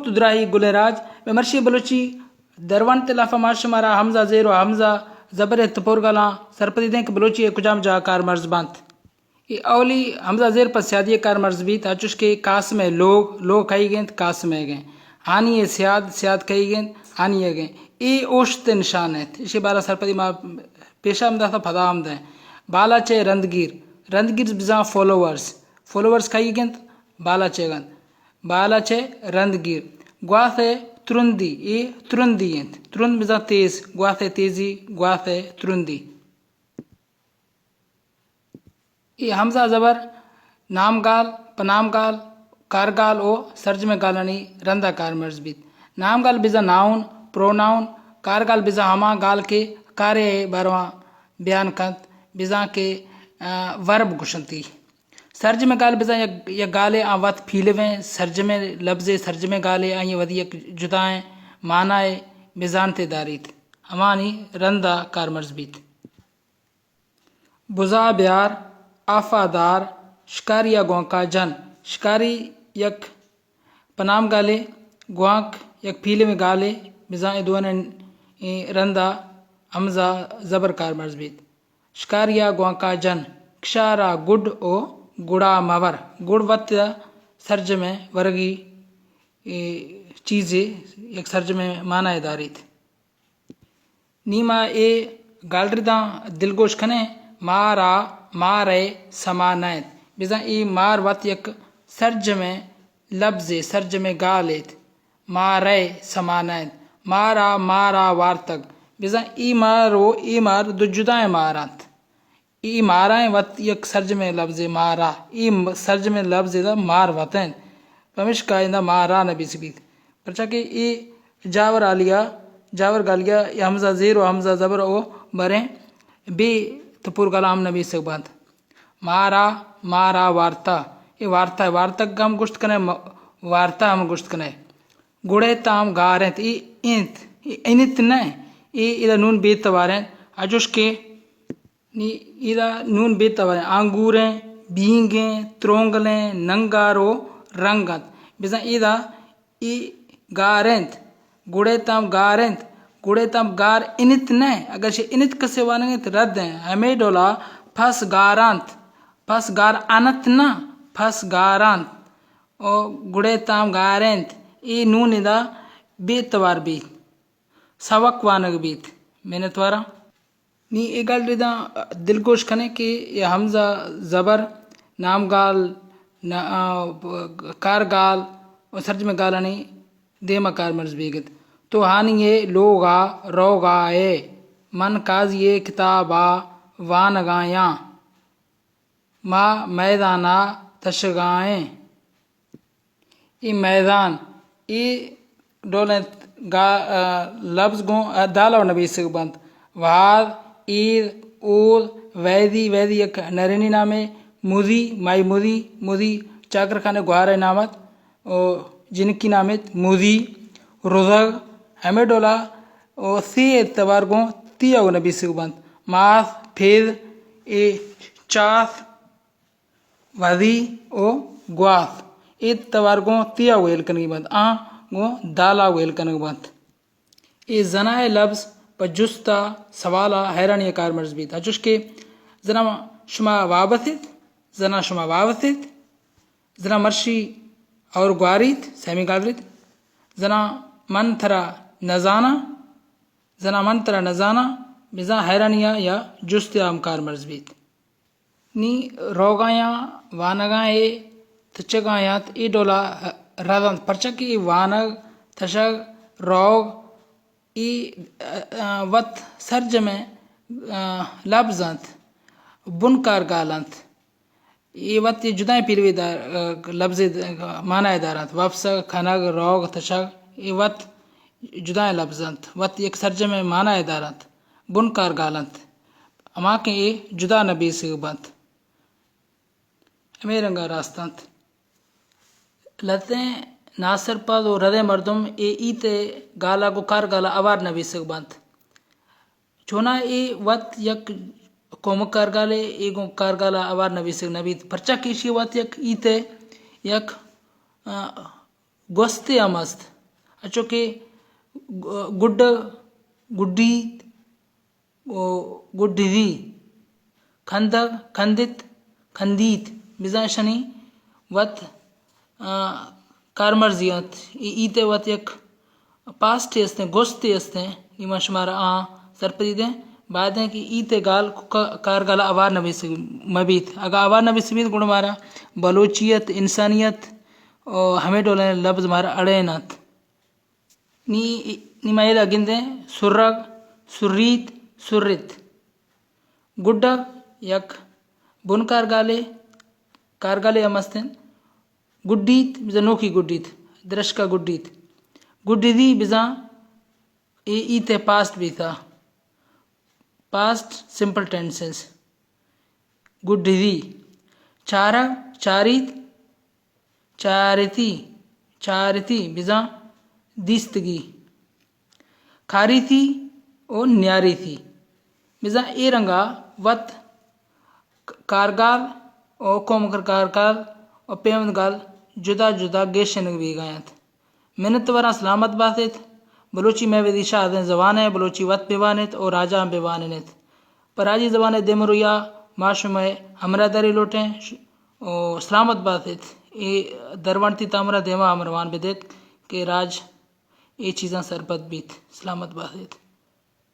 تدرائی گلراج میں مرشی بلوچی دروان تلافہ ماشمارا حمزہ زیر و حمزہ زبر تپور گالاں سرپدی دیں کہ بلوچی کجام جا کار مرز بانت یہ اولی حمزہ زیر پر سیادی کار مرز بھی تاچوش کے قاسم لوگ کئی گئیں قاسم گئیں آنی سیاد کئی گئیں آنی گئیں ای اوشت نشان ہے اسی بالا سرپدی ما پیشہ آمدہ تھا پھدا آمدہ ہے بالا چے رندگیر بزاں فولوورز کئی گئیں بالا چے گند بالا چے رندگیر گواہ ترندی ای ترندی ہیں ترند بزاں تیز گواہ تیزی گواہ ترندی ای حمزہ زبر نام گال پنام گال کارگال او سرجم گالانی رندہ کار مرز بیت نام گال بزا ناؤن پروناؤن کارگال بزا ہما گال کے کارے بارواں بیان کنت بزا کے ورب گشنتی سرجم گال بزا یا گالے آن وقت پھیلویں سرجم لفظ سرجم گالے آئیں ودی یک جدائیں معنی بزانتے داریت ہمانی رندہ کار مرز بیت بزا بیار آفادار شکاری گوانکا جن شکاری یک پنام گالے گوانک یک پھیلے میں گالے بزاں دون رندہ حمزہ زبر کار مرز بیت شکاریا گوانکا جن کشارا گڈ او گڑا مور گڑ وط سرج میں ورگی چیزیں یک سرج میں معنی داریت نیما اے گالرداں دلگوش کھنے مارے سمانیت بزاں ای مار وط یک سرج میں لفظ سرج میں گالیت مارے سمانیت مارا وارتگ بزاں ای مار دو جدائیں مارانت ای مارائیں وط یک سرج میں لفظ مارا ای سرج میں لفظ دا مار وطن پمش کائندہ مارا نبی سبیت پرچہ کہ ای جاور گالیا یا حمزہ زیر و حمزہ زبر او بریں بے تپور گلام نبی سبانت مارا وارتا یہ وارتا گام گشت کنے وارتا ہم گشت کنے گڑے تام گارنت ای انت نہیں ای ادا نون بیت وارن اجوش کے ادا نون بیت وارن آنگوریں بینگیں ترونگلیں ننگارو رنگت بزاں ادا ای گارنت گڑے تام گار انت نہیں اگر سے انت کسے وانگت رد ہیں ہمیں ڈولا پھس گار انت نہ پھس گارانت او گڑے تام گارنت ای نون ادا بیت وار بیت سوک وانگ بیت محنت وارا نی ای گال ریدا دلگوش کھنے کہ یہ حمزہ زبر نام گال کار گال اور سرج میں گالانی دیما کار مرز بیگت تو ہانی لوگا روگا من کازی کتابا وانگایاں ما میدانا تشگائیں ای میدان ای دولت لفظ گوں دالا و نبی سے بند واد عید اود ویدی یک نرینی نامے مودی چاکر خانے گوارے نامت جنکی نامت مودی رزگ ہمیں ڈولا سی اعتبار گوں تیا و نبی سے بند ماس پھید اے چاس ودی او گواس اعتبار گوں تیا ویل کنگی بند گوں دالا ویل کنگ بند اے زنائے لفظ پر جستا سوالا حیرانی کار مرز بیتا جس کے زنا شما وابست زنا مرشی اور گواریت سیمی گالریت زنا منترا نزانا بزا حیرانیہ یا جستیا کار مرز بیت نی روگایاں وانگائیں تچگایات ای ڈولا رادان پرچکی وانگ تشگ روگ ای وط سرج میں لفظانت بنکار گالانت ای وط جدائیں پیروی لفظ معنی دارانت وفس کھنگ روگ تشگ ای وط جدائیں لفظانت وط یک سرج میں معنی دارانت بنکار گالانت اما کہ ای جدا نبی سے بانت ہمیں رنگا راستانت لتیں ناصر پاد و رد مردم ایتے گالا گو کار گالا اوار نبی سے بانت چونا ای وط یک قوم کار گالے ای گو کار گالا اوار نبی سے نبی پرچا کیشی وط یک ایتے یک گوستے امست اچھو کہ گڈ گڈی گڈی کھند کھندت کھندیت بزا شنی وت کارمرزیات ایتے وت یک پاسٹ استے گوشت استے ایما شمارا سرپدی دیں بعد ہیں کہ ایتے گال کار گالا آوار نبی سے مبیت اگر آوار نبی سے بیت گوڑ مارا بلوچیت انسانیت اور ہمیں ڈولے لفظ مارا اڑینات نی مائدہ گندیں سرگ سریت سرت گڈگ یک بن کارگالے امستن گڈیت بزا نوکی گڈیت درشکا گڈیت گڈی دی بزا ایتے پاسٹ بھی تھا پاسٹ سمپل ٹینسز گڈی دی چارا چاریت چارتی بزا دیستگی کھاری تھی اور نیاری تھی بزا اے رنگا وت کارگال اور کومکر کارگال اور پیمند گال جدا جدا گیشنگ بھی گایت منت ورا سلامت باتت بلوچی میں ودی شاہ زبان ہے بلوچی وت بیوانت اور راجہ بیوانت پراجی زبان دے مرویا معاشم ہمرا دری لوٹیں اور سلامت باتت اے دروانتی تامرا دیما امروان بدیت کہ راج اے چیزاں سربت بیت سلامت باتت